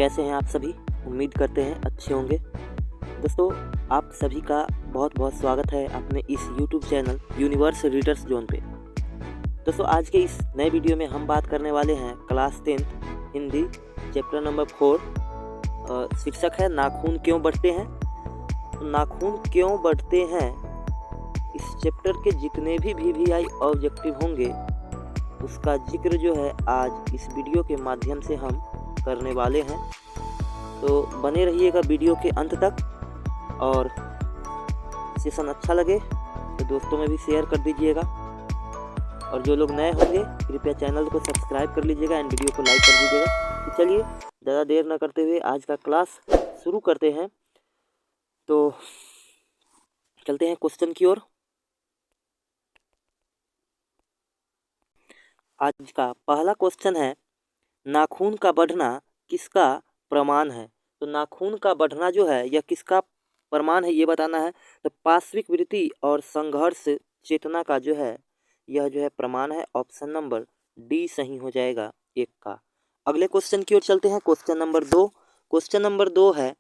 कैसे हैं आप सभी। उम्मीद करते हैं अच्छे होंगे। दोस्तों, आप सभी का बहुत बहुत स्वागत है अपने इस YouTube channel universe readers zone पे। दोस्तों, आज के इस नए वीडियो में हम बात करने वाले हैं क्लास 10 हिंदी चैप्टर नंबर 4। शीर्षक है नाखून क्यों बढ़ते हैं। तो नाखून क्यों बढ़ते हैं, इस चैप्टर के जितने भी VVI ऑब्जेक्टिव होंगे उसका जिक्र जो है आज इस वीडियो के माध्यम से हम करने वाले हैं। तो बने रहिएगा वीडियो के अंत तक, और सेशन अच्छा लगे तो दोस्तों में भी शेयर कर दीजिएगा, और जो लोग नए होंगे कृपया चैनल को सब्सक्राइब कर लीजिएगा एंड वीडियो को लाइक कर दीजिएगा। तो चलिए ज़्यादा देर न करते हुए आज का क्लास शुरू करते हैं। तो चलते हैं क्वेश्चन की ओर। आज का पहला क्वेश्चन है, नाखून का बढ़ना किसका प्रमाण है। तो नाखून का बढ़ना जो है यह किसका प्रमाण है ये बताना है। तो पार्श्विक वृत्ति और संघर्ष चेतना का जो है यह जो है प्रमाण है। ऑप्शन नंबर डी सही हो जाएगा एक का। अगले क्वेश्चन की ओर चलते हैं। Question number 2। क्वेश्चन नंबर 2 है,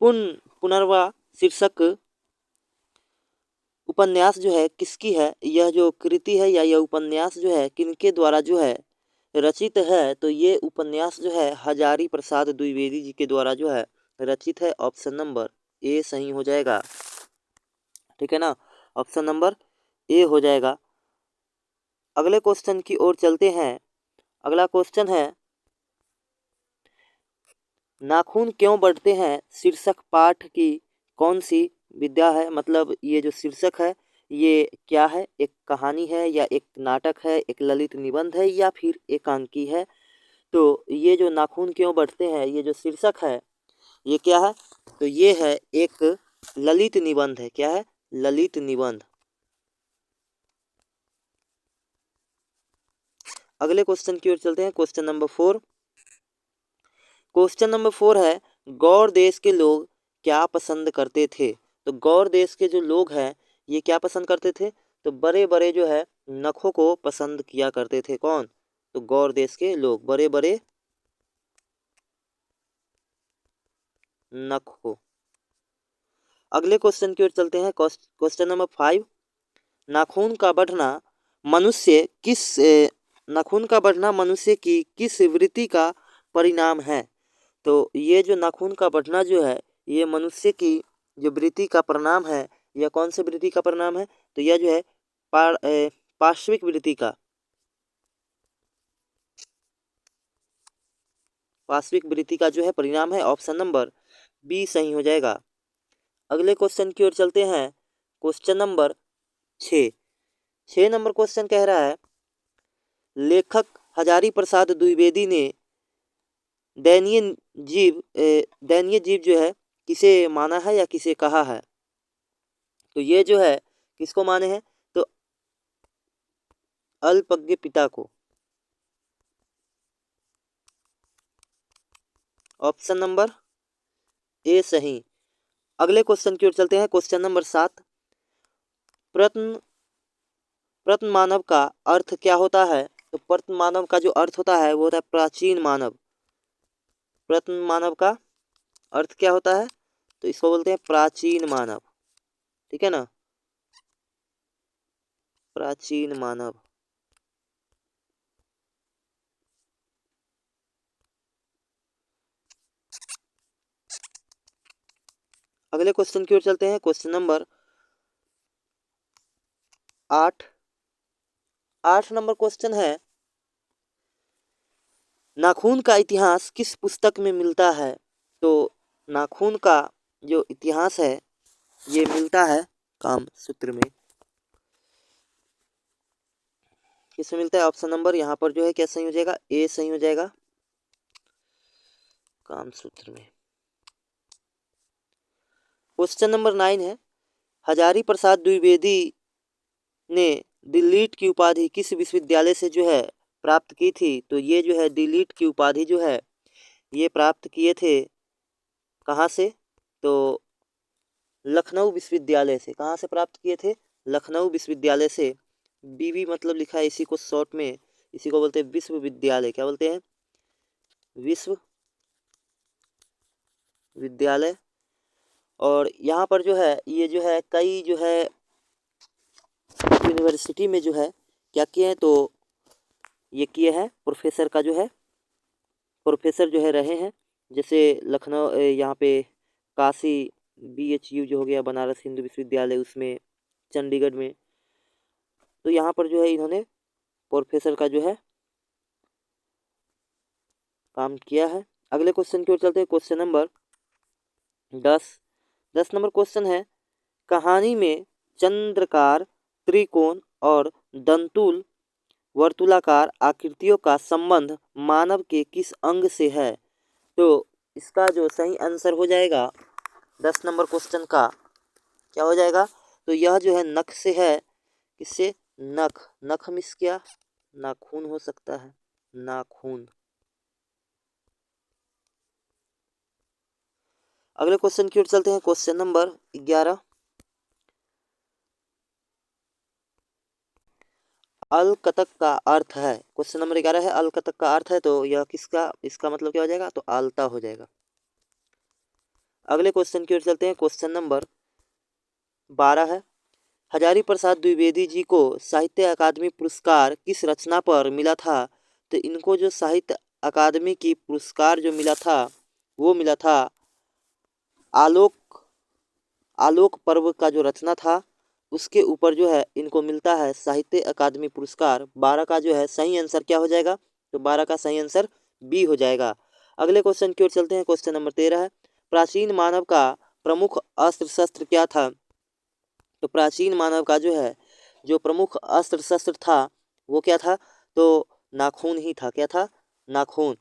पुनर्वा शीर्षक उपन्यास जो है किसकी है। यह जो कृति है या यह उपन्यास जो है किनके द्वारा जो है रचित है। तो ये उपन्यास जो है हजारी प्रसाद द्विवेदी जी के द्वारा जो है रचित है। ऑप्शन नंबर ए सही हो जाएगा, ठीक है ना। ऑप्शन नंबर ए हो जाएगा। अगले क्वेश्चन की ओर चलते हैं। अगला क्वेश्चन है, नाखून क्यों बढ़ते हैं शीर्षक पाठ की कौन सी विद्या है। मतलब ये जो शीर्षक है ये क्या है, एक कहानी है या एक नाटक है, एक ललित निबंध है या फिर एकांकी है। तो ये जो नाखून क्यों बढ़ते हैं ये जो शीर्षक है ये क्या है। तो ये है एक ललित निबंध है। क्या है, ललित निबंध। अगले क्वेश्चन की ओर चलते हैं। Question number 4। क्वेश्चन नंबर 4 है, गौड़ देश के लोग क्या पसंद करते थे। तो गौड़ देश के जो लोग हैं ये क्या पसंद करते थे। तो बड़े बड़े जो है नखों को पसंद किया करते थे। कौन, तो गौड़ देश के लोग बड़े बड़े नख को। अगले क्वेश्चन की ओर चलते हैं। Question number 5। नाखून का बढ़ना मनुष्य किस नाखून का बढ़ना मनुष्य की किस वृत्ति का परिणाम है। तो ये जो नाखून का बढ़ना जो है ये मनुष्य की जो वृत्ति का परिणाम है, यह कौन से वृत्ति का परिणाम है। तो यह जो है पार्श्विक वृत्ति का, पार्श्विक वृत्ति का जो है परिणाम है। ऑप्शन नंबर बी सही हो जाएगा। अगले क्वेश्चन की ओर चलते हैं। Question number 6। 6 नंबर क्वेश्चन कह रहा है, लेखक हजारी प्रसाद द्विवेदी ने दयनीय जीव जो है किसे माना है या किसे कहा है। तो ये जो है किसको माने हैं। तो अल्पज्ञ पिता को। ऑप्शन नंबर ए सही। अगले क्वेश्चन की ओर चलते हैं। Question number 7। प्रत्न मानव का अर्थ क्या होता है। तो प्रत्न मानव का जो अर्थ होता है वो होता है प्राचीन मानव। प्रत्न मानव का अर्थ क्या होता है, तो इसको बोलते हैं प्राचीन मानव, ठीक है ना, प्राचीन मानव। अगले क्वेश्चन की ओर चलते हैं। Question number 8। 8 नंबर क्वेश्चन है, नाखून का इतिहास किस पुस्तक में मिलता है। तो नाखून का जो इतिहास है ये मिलता है कामसूत्र में। किसमें मिलता है। ऑप्शन नंबर यहाँ पर जो है क्या सही हो जाएगा, ए सही हो जाएगा, कामसूत्र में। क्वेश्चन नंबर 9 है, हजारी प्रसाद द्विवेदी ने दिलीट की उपाधि किस विश्वविद्यालय से जो है प्राप्त की थी। तो ये जो है दिलीट की उपाधि जो है ये प्राप्त किए थे कहाँ से। तो लखनऊ विश्वविद्यालय से। कहाँ से प्राप्त किए थे, लखनऊ विश्वविद्यालय से। बीवी मतलब लिखा है इसी को शॉर्ट में, इसी को बोलते हैं विश्वविद्यालय। क्या बोलते हैं, विश्वविद्यालय। और यहाँ पर जो है ये जो है कई जो है यूनिवर्सिटी में जो है क्या किए हैं, तो ये किए हैं प्रोफेसर का जो है प्रोफेसर जो है रहे हैं। जैसे लखनऊ यहाँ पे काशी BHU जो हो गया, बनारस हिंदू विश्वविद्यालय उसमें, चंडीगढ़ में, तो यहाँ पर जो है इन्होंने प्रोफेसर का जो है काम किया है। अगले क्वेश्चन की ओर चलते हैं। क्वेश्चन नंबर 10 नंबर क्वेश्चन है, कहानी में चंद्रकार, त्रिकोण और दंतुल वर्तुलाकार आकृतियों का संबंध मानव के किस अंग से है? तो इसका जो सही आंसर हो जाएगा 10 नंबर क्वेश्चन का क्या हो जाएगा, तो यह जो है नख से है। किससे? नख। नख मिस क्या? नाखून हो सकता है, नाखून। अगले क्वेश्चन की ओर चलते हैं। क्वेश्चन नंबर 11, अलकतक का अर्थ है। क्वेश्चन नंबर 11 है, अलकतक का अर्थ है, तो यह किसका, इसका मतलब क्या हो जाएगा, तो आलता हो जाएगा। अगले क्वेश्चन की ओर चलते हैं। क्वेश्चन नंबर 12 है, हजारी प्रसाद द्विवेदी जी को साहित्य अकादमी पुरस्कार किस रचना पर मिला था? तो इनको जो साहित्य अकादमी की पुरस्कार जो मिला था वो मिला था आलोक आलोक पर्व का जो रचना था उसके ऊपर जो है इनको मिलता है साहित्य अकादमी पुरस्कार। 12 का जो है सही आंसर क्या हो जाएगा, तो 12 का सही आंसर बी हो जाएगा। अगले क्वेश्चन की ओर चलते हैं। क्वेश्चन नंबर 13 है, प्राचीन मानव का प्रमुख अस्त्र शस्त्र क्या था? तो प्राचीन मानव का जो है जो प्रमुख अस्त्र शस्त्र था वो क्या था, तो नाखून ही था। क्या था? नाखून।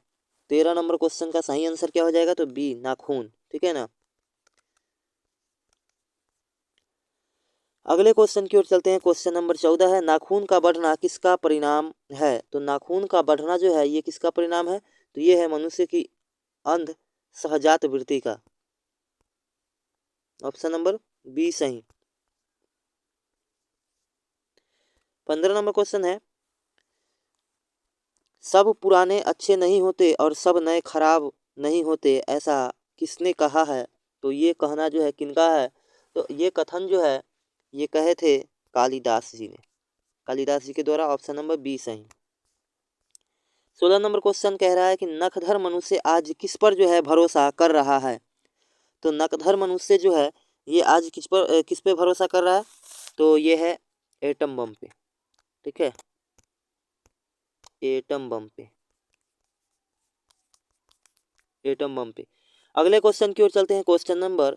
13 नंबर क्वेश्चन का सही आंसर क्या हो जाएगा, तो बी, नाखून। ठीक है ना। अगले क्वेश्चन की ओर चलते हैं। क्वेश्चन नंबर 14 है, नाखून का बढ़ना किसका परिणाम है? तो नाखून का बढ़ना जो है ये किसका परिणाम है, तो ये है मनुष्य की अंध सहजात वृत्ति का। ऑप्शन नंबर बी सही। 15 नंबर क्वेश्चन है, सब पुराने अच्छे नहीं होते और सब नए खराब नहीं होते, ऐसा किसने कहा है? तो ये कहना जो है किनका है, तो ये कथन जो है ये कहे थे कालिदास जी ने, कालिदास जी के द्वारा। ऑप्शन नंबर बी सही। 16 नंबर क्वेश्चन कह रहा है कि नखधर मनुष्य आज किस पर जो है भरोसा कर रहा है? तो नखधर मनुष्य जो है ये आज किस पे भरोसा कर रहा है, तो ये है एटम बम पे। ठीक है, एटम बम पे, एटम बम पे। अगले क्वेश्चन की ओर चलते हैं। क्वेश्चन नंबर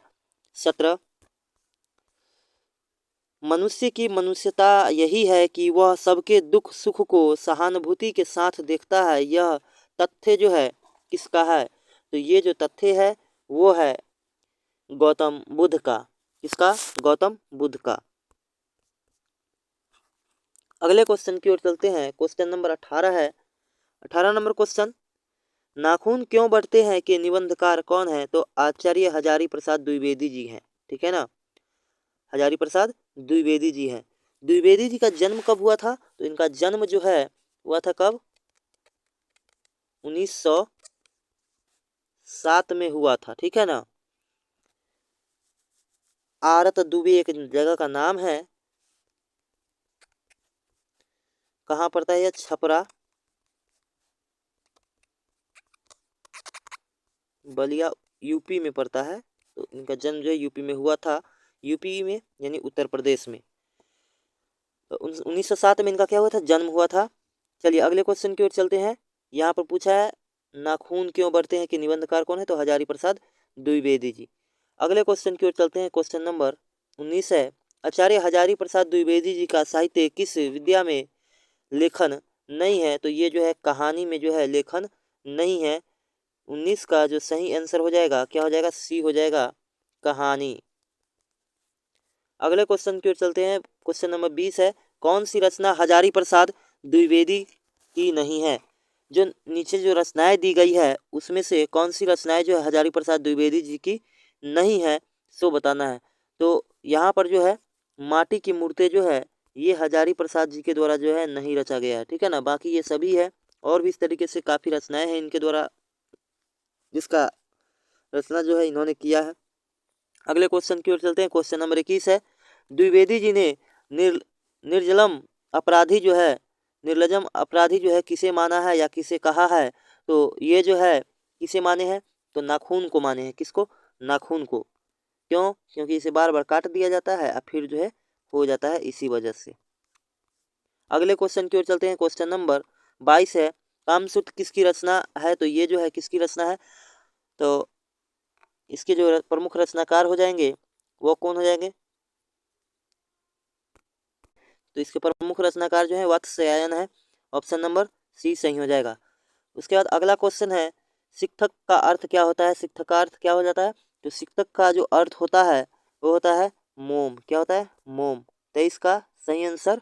17, मनुष्य की मनुष्यता यही है कि वह सबके दुख सुख को सहानुभूति के साथ देखता है, यह तथ्य जो है किसका है? तो ये जो तथ्य है वो है गौतम बुद्ध का। किसका? गौतम बुद्ध का। अगले क्वेश्चन की ओर चलते हैं। क्वेश्चन नंबर 18 है। 18 नंबर क्वेश्चन, नाखून क्यों बढ़ते हैं के निबंधकार कौन है? तो आचार्य हजारी प्रसाद द्विवेदी जी हैं। ठीक है ना, हजारी प्रसाद द्विवेदी जी हैं। द्विवेदी जी का जन्म कब हुआ था? तो इनका जन्म जो है हुआ था कब? 1907 में हुआ था। ठीक है ना। आरत दुबे एक जगह का नाम है, कहाँ पड़ता है यह? छपरा, बलिया, यूपी में पड़ता है। तो इनका जन्म जो है यूपी में हुआ था, यूपी में यानी उत्तर प्रदेश में। तो 1907 में इनका क्या हुआ था? जन्म हुआ था। चलिए अगले क्वेश्चन की ओर चलते हैं। यहाँ पर पूछा है नाखून क्यों बढ़ते हैं कि निबंधकार कौन है? तो हजारी प्रसाद द्विवेदी जी। अगले क्वेश्चन की ओर चलते हैं। क्वेश्चन नंबर 19 है, आचार्य हजारी प्रसाद द्विवेदी जी का साहित्य किस विद्या में लेखन नहीं है? तो ये जो है कहानी में जो है लेखन नहीं है। 19 का जो सही आंसर हो जाएगा क्या हो जाएगा? सी हो जाएगा, कहानी। अगले क्वेश्चन की ओर चलते हैं। क्वेश्चन नंबर 20 है, कौन सी रचना हजारी प्रसाद द्विवेदी की नहीं है? जो नीचे जो रचनाएं दी गई है उसमें से कौन सी रचनाएं जो है हजारी प्रसाद द्विवेदी जी की नहीं है, सो बताना है। तो यहाँ पर जो है माटी की मूर्तें जो है ये हजारी प्रसाद जी के द्वारा जो है नहीं रचा गया है। ठीक है ना, बाकी ये सभी है और भी इस तरीके से काफ़ी रचनाएं हैं इनके द्वारा जिसका रचना जो है इन्होंने किया है। अगले क्वेश्चन की ओर चलते हैं। क्वेश्चन नंबर 21 है, द्विवेदी जी ने निर्जलम अपराधी जो है निर्लजम अपराधी जो है किसे माना है या किसे कहा है? तो ये जो है किसे माने हैं? तो नाखून को माने हैं। किसको? नाखून को। क्यों? क्योंकि इसे बार बार काट दिया जाता है और फिर जो है हो जाता है, इसी वजह से। अगले क्वेश्चन की ओर चलते हैं। क्वेश्चन नंबर 22 है, कामसूत्र किसकी रचना है? तो ये जो है किसकी रचना है? तो इसके जो प्रमुख रचनाकार हो जाएंगे वो कौन हो जाएंगे? तो इसके प्रमुख रचनाकार जो है वात्स्यायन है। ऑप्शन नंबर सी सही हो जाएगा। उसके बाद अगला क्वेश्चन है, शिक्षक का अर्थ क्या होता है? शिक्षक का अर्थ क्या हो जाता है? तो शिक्षक का जो अर्थ होता है वो होता है मोम। क्या होता है? मोम। तो इसका सही आंसर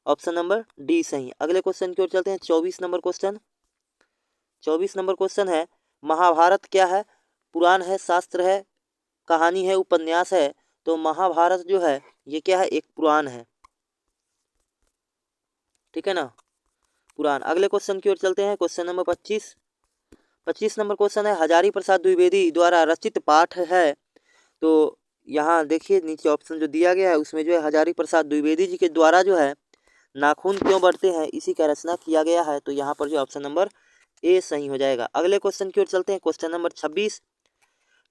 ऑप्शन नंबर डी सही। अगले क्वेश्चन की ओर चलते हैं। 24 नंबर क्वेश्चन। 24 नंबर क्वेश्चन है, महाभारत क्या है? पुराण है, शास्त्र है, कहानी है, उपन्यास है? तो महाभारत जो है ये क्या है? एक पुराण है। ठीक है ना, पुराण। अगले क्वेश्चन की ओर चलते हैं। Question number 25। 25 नंबर क्वेश्चन है, हजारी प्रसाद द्विवेदी द्वारा रचित पाठ है। तो यहाँ देखिए नीचे ऑप्शन जो दिया गया है उसमें जो है हजारी प्रसाद द्विवेदी जी के द्वारा जो है नाखून क्यों बढ़ते हैं इसी का रचना किया गया है। तो यहाँ पर जो ऑप्शन नंबर ए सही हो जाएगा। अगले क्वेश्चन की ओर चलते हैं। क्वेश्चन नंबर 26,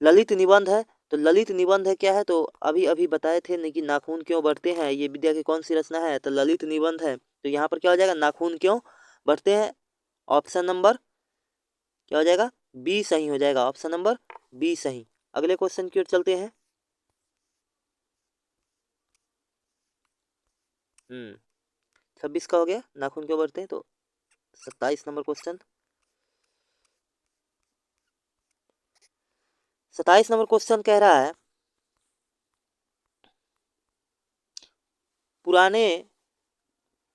ललित निबंध है। तो ललित निबंध है क्या है? तो अभी अभी बताए थे नहीं कि नाखून क्यों बढ़ते हैं, ये विद्या की कौन सी रचना है? तो ललित निबंध है। तो यहाँ पर क्या हो जाएगा? नाखून क्यों बढ़ते हैं। ऑप्शन नंबर क्या हो जाएगा? बी सही हो जाएगा। ऑप्शन नंबर बी सही। अगले क्वेश्चन की ओर चलते हैं। 26 का हो गया, नाखून क्यों बढ़ते हैं। तो 27 नंबर क्वेश्चन। 27 नंबर क्वेश्चन कह रहा है, पुराने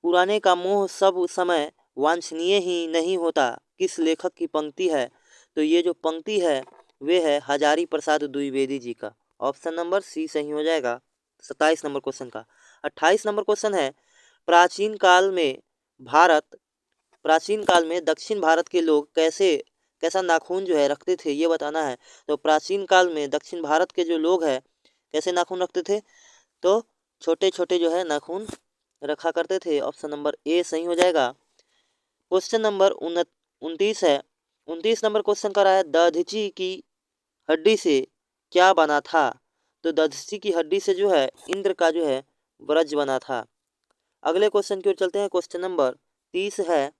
पुराने का मोह सब समय वांछनीय ही नहीं होता, किस लेखक की पंक्ति है? तो ये जो पंक्ति है वे है हजारी प्रसाद द्विवेदी जी का। ऑप्शन नंबर सी सही हो जाएगा 27 नंबर क्वेश्चन का। 28 नंबर क्वेश्चन है, प्राचीन काल में भारत प्राचीन काल में दक्षिण भारत के लोग कैसा नाखून जो है रखते थे, ये बताना है। तो प्राचीन काल में दक्षिण भारत के जो लोग हैं कैसे नाखून रखते थे? तो छोटे छोटे जो है नाखून रखा करते थे। ऑप्शन नंबर ए सही हो जाएगा। क्वेश्चन नंबर 29 है। 29 नंबर क्वेश्चन कर रहा है, दधीची की हड्डी से क्या बना था? तो दधीची की हड्डी से जो है इंद्र का जो है वज्र बना था। अगले क्वेश्चन की ओर चलते हैं। क्वेश्चन नंबर 30 है।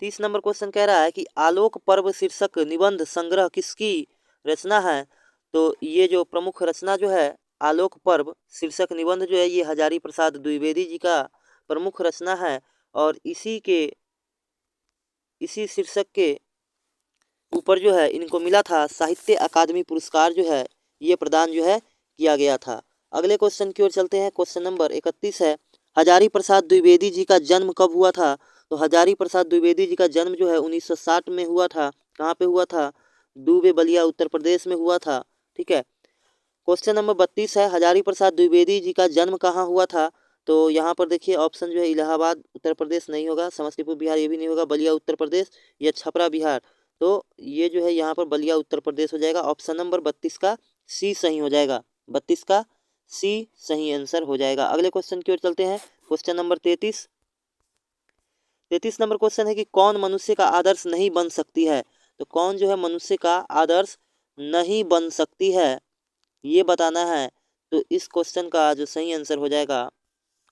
30 नंबर क्वेश्चन कह रहा है कि आलोक पर्व शीर्षक निबंध संग्रह किसकी रचना है? तो ये जो प्रमुख रचना जो है आलोक पर्व शीर्षक निबंध जो है ये हजारी प्रसाद द्विवेदी जी का प्रमुख रचना है। और इसी शीर्षक के ऊपर जो है इनको मिला था साहित्य अकादमी पुरस्कार जो है ये प्रदान जो है किया गया था। अगले क्वेश्चन की ओर चलते हैं। क्वेश्चन नंबर 31 है, हजारी प्रसाद द्विवेदी जी का जन्म कब हुआ था? तो हजारी प्रसाद द्विवेदी जी का जन्म जो है 1960 में हुआ था। कहाँ पे हुआ था? दूबे बलिया उत्तर प्रदेश में हुआ था। ठीक है। क्वेश्चन नंबर 32 है, हजारी प्रसाद द्विवेदी जी का जन्म कहाँ हुआ था? तो यहाँ पर देखिए ऑप्शन जो है इलाहाबाद उत्तर प्रदेश नहीं होगा, समस्तीपुर बिहार ये भी नहीं होगा, बलिया उत्तर प्रदेश या छपरा बिहार। तो ये जो है यहाँ पर बलिया उत्तर प्रदेश हो जाएगा। ऑप्शन नंबर 32 का सी सही हो जाएगा। 32 का सी सही आंसर हो जाएगा। अगले क्वेश्चन की ओर चलते हैं। क्वेश्चन नंबर 33 नंबर क्वेश्चन है कि कौन मनुष्य का आदर्श नहीं बन सकती है? तो कौन जो है मनुष्य का आदर्श नहीं बन सकती है ये बताना है। तो इस क्वेश्चन का जो सही आंसर हो जाएगा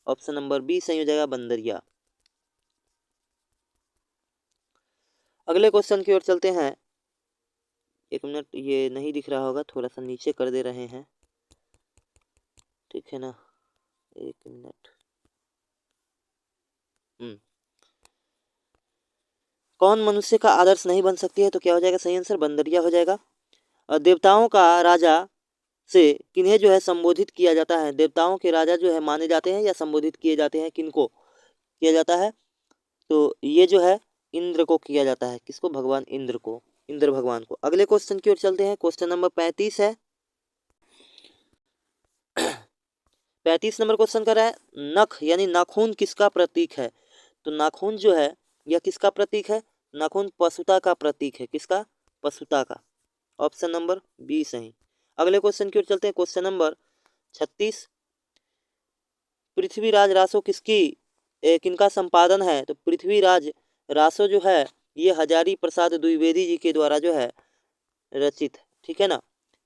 ऑप्शन नंबर बी सही हो जाएगा, बंदरिया। अगले क्वेश्चन की ओर चलते हैं। एक मिनट, ये नहीं दिख रहा होगा, थोड़ा सा नीचे कर दे रहे हैं। ठीक है ना, एक मिनट। कौन मनुष्य का आदर्श नहीं बन सकती है? तो क्या हो जाएगा सही आंसर? बंदरिया हो जाएगा। और देवताओं का राजा से किन्हें जो है संबोधित किया जाता है? देवताओं के राजा जो है माने जाते हैं या संबोधित किए जाते हैं, किनको किया जाता है? तो ये जो है इंद्र को किया जाता है। किसको? भगवान इंद्र को, इंद्र भगवान को। अगले क्वेश्चन की ओर चलते हैं। क्वेश्चन नंबर 35 है। 35 नंबर क्वेश्चन कर रहा है, नख यानी नाखून किसका प्रतीक है? तो नाखून जो है यह किसका प्रतीक है? नाखून पशुता का प्रतीक है। किसका? पशुता का। ऑप्शन नंबर बी सही। अगले क्वेश्चन की ओर चलते हैं। क्वेश्चन नंबर 36, पृथ्वीराज रासो किनका संपादन है? तो पृथ्वीराज रासो जो है ये हजारी प्रसाद द्विवेदी जी के द्वारा जो है रचित है। ठीक है ना।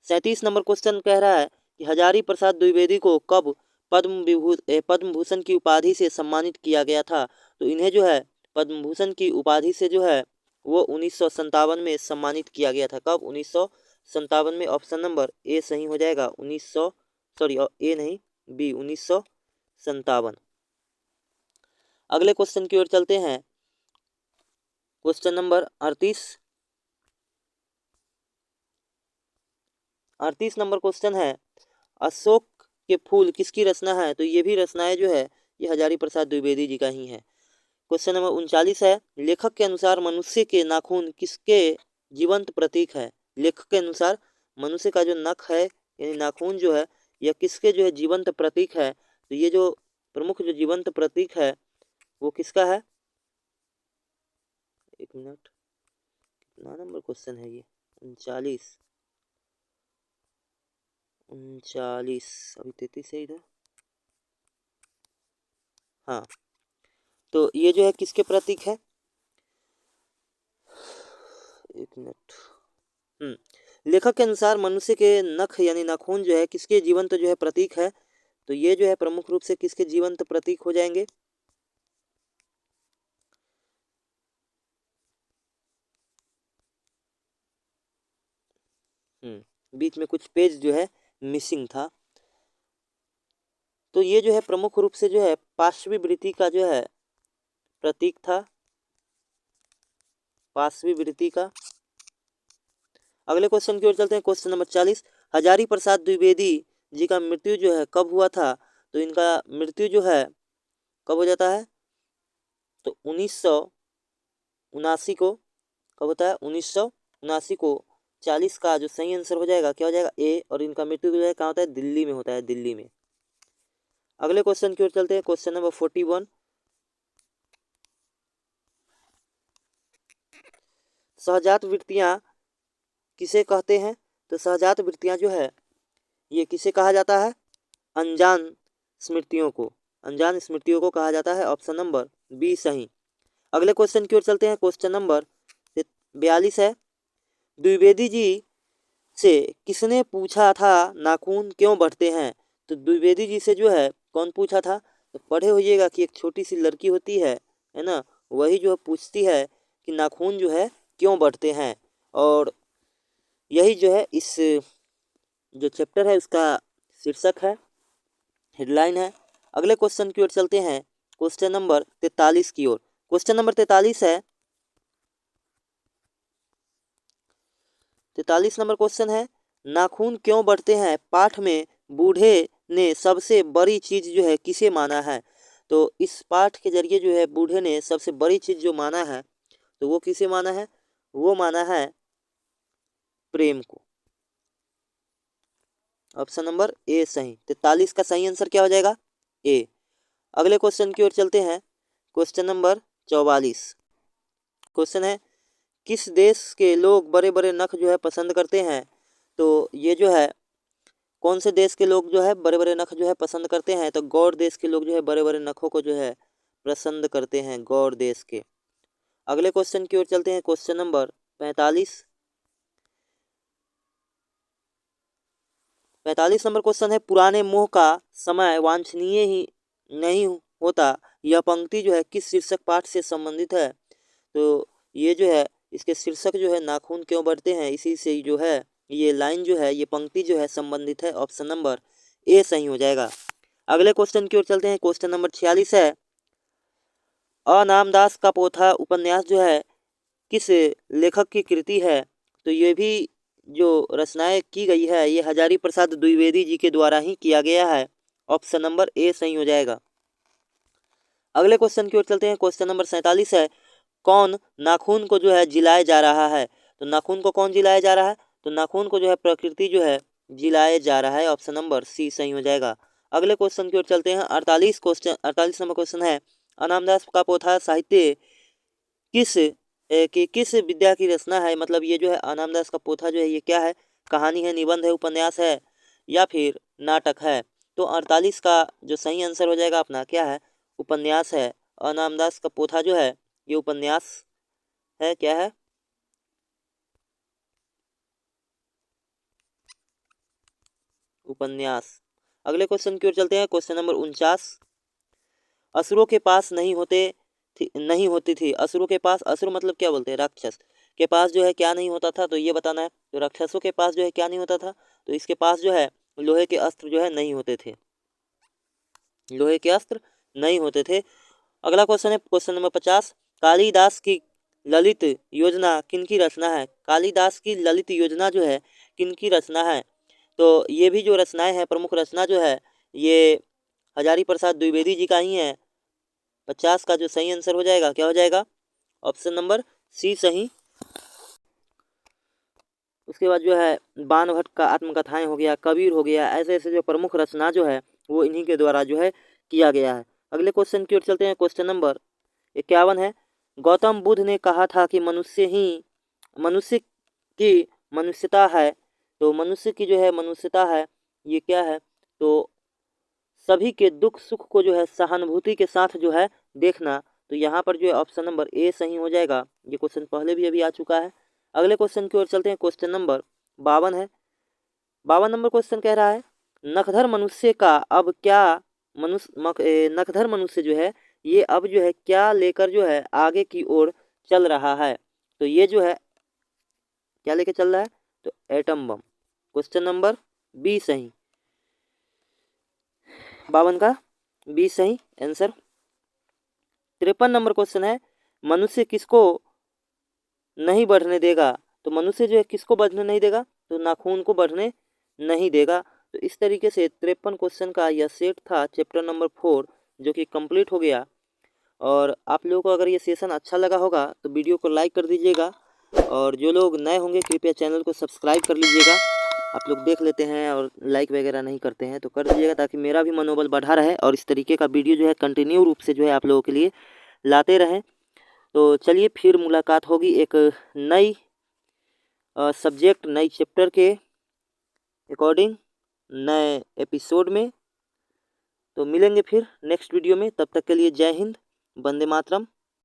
37 नंबर क्वेश्चन कह रहा है कि हजारी प्रसाद द्विवेदी को कब पद्म भूषण की उपाधि से सम्मानित किया गया था? तो इन्हें जो है पद्म भूषण की उपाधि से जो है वो 1957 में सम्मानित किया गया था। कब? 1957 में। ऑप्शन नंबर ए सही हो जाएगा। 1900 सॉरी ए नहीं बी 1957। अगले क्वेश्चन की ओर चलते हैं। क्वेश्चन नंबर 38 नंबर क्वेश्चन है, अशोक के फूल किसकी रचना है? तो ये भी रचनाएं जो है ये हजारी प्रसाद द्विवेदी जी का ही है। क्वेश्चन नंबर 39 है, लेखक के अनुसार मनुष्य के नाखून किसके जीवंत प्रतीक है? लेखक के अनुसार मनुष्य का जो नख है यानी नाखून जो है यह किसके जो है जीवंत प्रतीक है? तो ये जो प्रमुख जो जीवंत प्रतीक है वो किसका है? एक मिनट, कितना नंबर क्वेश्चन है ये? 39 अभी 33 है इधर। हाँ, तो ये जो है किसके प्रतीक है? एक मिनट। लेखक के अनुसार मनुष्य के नख यानी नाखून जो है किसके जीवंत जो है प्रतीक है? तो ये जो है प्रमुख रूप से किसके जीवंत प्रतीक हो जाएंगे? बीच में कुछ पेज जो है मिसिंग था। तो ये जो है प्रमुख रूप से जो है पार्श्वी वृत्ति का जो है प्रतीक था। पार्श्वी वृत्ति का। अगले क्वेश्चन की ओर चलते हैं। क्वेश्चन नंबर 40, हजारी प्रसाद द्विवेदी जी का मृत्यु जो है कब हुआ था? तो इनका मृत्यु जो है कब हो जाता है? तो 1979 को। कब होता है? 1979 को। 40 का जो सही आंसर हो जाएगा क्या हो जाएगा? ए। और इनका मृत्यु जो है कहाँ होता है? दिल्ली में होता है, दिल्ली में। अगले क्वेश्चन की ओर चलते हैं। क्वेश्चन नंबर 41, सहजात वृत्तियां किसे कहते हैं? तो सहजात वृत्तियां जो है ये किसे कहा जाता है? अनजान स्मृतियों को। अनजान स्मृतियों को कहा जाता है। ऑप्शन नंबर बी सही। अगले क्वेश्चन की ओर चलते हैं। क्वेश्चन नंबर 42 है, द्विवेदी जी से किसने पूछा था नाखून क्यों बढ़ते हैं? तो द्विवेदी जी से जो है कौन पूछा था? तो पढ़े होइएगा कि एक छोटी सी लड़की होती है ना, वही जो है पूछती है कि नाखून जो है क्यों बढ़ते हैं। और यही जो है इस जो चैप्टर है उसका शीर्षक है, हेडलाइन है। अगले क्वेश्चन की ओर चलते हैं। क्वेश्चन नंबर 43 की ओर। क्वेश्चन नंबर 43 है, 43 नंबर क्वेश्चन है, नाखून क्यों बढ़ते हैं पाठ में बूढ़े ने सबसे बड़ी चीज जो है किसे माना है? तो इस पाठ के जरिए जो है बूढ़े ने सबसे बड़ी चीज जो माना है तो वो किसे माना है? वो माना है प्रेम को। ऑप्शन नंबर ए सही। 43 का सही आंसर क्या हो जाएगा? ए। अगले क्वेश्चन की ओर चलते हैं। Question number 44। क्वेश्चन है, किस देश के लोग बड़े बड़े नख जो है पसंद करते हैं? तो ये जो है कौन से देश के लोग जो है बड़े बड़े नख जो है पसंद करते हैं? तो गौर देश के लोग जो है बड़े बड़े नखों को जो है पसंद करते हैं, गौर देश के। अगले क्वेश्चन की ओर चलते हैं। Question number 45। 45 नंबर क्वेश्चन है, पुराने मोह का समय वांछनीय ही नहीं होता, यह पंक्ति जो है किस शीर्षक पाठ से संबंधित है? तो ये जो है इसके शीर्षक जो है नाखून क्यों बढ़ते हैं, इसी से जो है ये लाइन जो है ये पंक्ति जो है संबंधित है। ऑप्शन नंबर ए सही हो जाएगा। अगले क्वेश्चन की ओर चलते हैं। क्वेश्चन नंबर 46 है, अनामदास का पोथा उपन्यास जो है किस लेखक की कृति है? तो ये भी जो रचनाएं की गई है ये हजारी प्रसाद द्विवेदी जी के द्वारा ही किया गया है। ऑप्शन नंबर ए सही हो जाएगा। अगले क्वेश्चन की ओर चलते हैं। क्वेश्चन नंबर 47 है, कौन नाखून को जो है जिलाया जा रहा है? तो नाखून को कौन जिलाया जा रहा है? तो नाखून को जो है प्रकृति जो है जिलाया जा रहा है। ऑप्शन नंबर सी सही हो जाएगा। अगले क्वेश्चन की ओर चलते हैं। 48 नंबर क्वेश्चन है, अनामदास का पोथा साहित्य किस कि किस विद्या की रचना है, मतलब ये जो है अनामदास का पोथा जो है ये क्या है, कहानी है, निबंध है, उपन्यास है या फिर नाटक है। तो 48 का जो सही आंसर हो जाएगा अपना क्या है, उपन्यास है। अनामदास का पोथा जो है ये उपन्यास है, क्या है, उपन्यास। अगले क्वेश्चन की ओर चलते हैं, क्वेश्चन नंबर 49। असुरों के पास नहीं होती थी, असुरों के पास, असुर मतलब क्या बोलते हैं, राक्षस के पास जो है क्या नहीं होता था, तो ये बताना है। तो राक्षसों के पास जो है क्या नहीं होता था, तो इसके पास जो है लोहे के अस्त्र जो है नहीं होते थे, लोहे के अस्त्र नहीं होते थे। अगला क्वेश्चन है क्वेश्चन नंबर 50। कालिदास की ललित योजना किनकी रचना है, कालिदास की ललित योजना जो है किनकी रचना है। तो ये भी जो रचनाएं हैं, प्रमुख रचना जो है ये हजारी प्रसाद द्विवेदी जी का ही है। 50 का जो सही आंसर हो जाएगा क्या हो जाएगा, ऑप्शन नंबर सी सही। उसके बाद जो है बाण भट्ट का आत्मकथाएं हो गया, कबीर हो गया, ऐसे ऐसे जो प्रमुख रचना जो है वो इन्हीं के द्वारा जो है किया गया है। अगले क्वेश्चन की ओर चलते हैं, क्वेश्चन नंबर 51 है। गौतम बुद्ध ने कहा था कि मनुष्य की मनुष्यता है, तो मनुष्य की जो है मनुष्यता है ये क्या है, तो सभी के दुख सुख को जो है सहानुभूति के साथ जो है देखना। तो यहाँ पर जो है ऑप्शन नंबर ए सही हो जाएगा। ये क्वेश्चन पहले भी अभी आ चुका है। अगले क्वेश्चन की ओर चलते हैं, क्वेश्चन नंबर 52 है। 52 नंबर क्वेश्चन कह रहा है, नखधर मनुष्य का अब क्या, नखधर मनुष्य जो है ये अब जो है क्या लेकर जो है आगे की ओर चल रहा है। तो ये जो है क्या लेकर चल रहा है, तो atom bomb. Question number B सही, 52 का बी सही आंसर। 53 नंबर क्वेश्चन है, मनुष्य किसको नहीं बढ़ने देगा, तो मनुष्य जो है किसको बढ़ने नहीं देगा, तो नाखून को बढ़ने नहीं देगा। तो इस तरीके से 53 क्वेश्चन का यह सेट था चैप्टर नंबर 4 जो कि कंप्लीट हो गया। और आप लोगों को अगर ये सेशन अच्छा लगा होगा तो वीडियो को लाइक कर दीजिएगा, और जो लोग नए होंगे कृपया चैनल को सब्सक्राइब कर लीजिएगा। आप लोग देख लेते हैं और लाइक वगैरह नहीं करते हैं तो कर दीजिएगा, ताकि मेरा भी मनोबल बढ़ा रहे और इस तरीके का वीडियो जो है कंटिन्यू रूप से जो है आप लोगों के लिए लाते रहें। तो चलिए फिर मुलाकात होगी एक नई सब्जेक्ट, नई चैप्टर के अकॉर्डिंग, नए एपिसोड में। तो मिलेंगे फिर नेक्स्ट वीडियो में, तब तक के लिए जय हिंद, वंदे मातरम।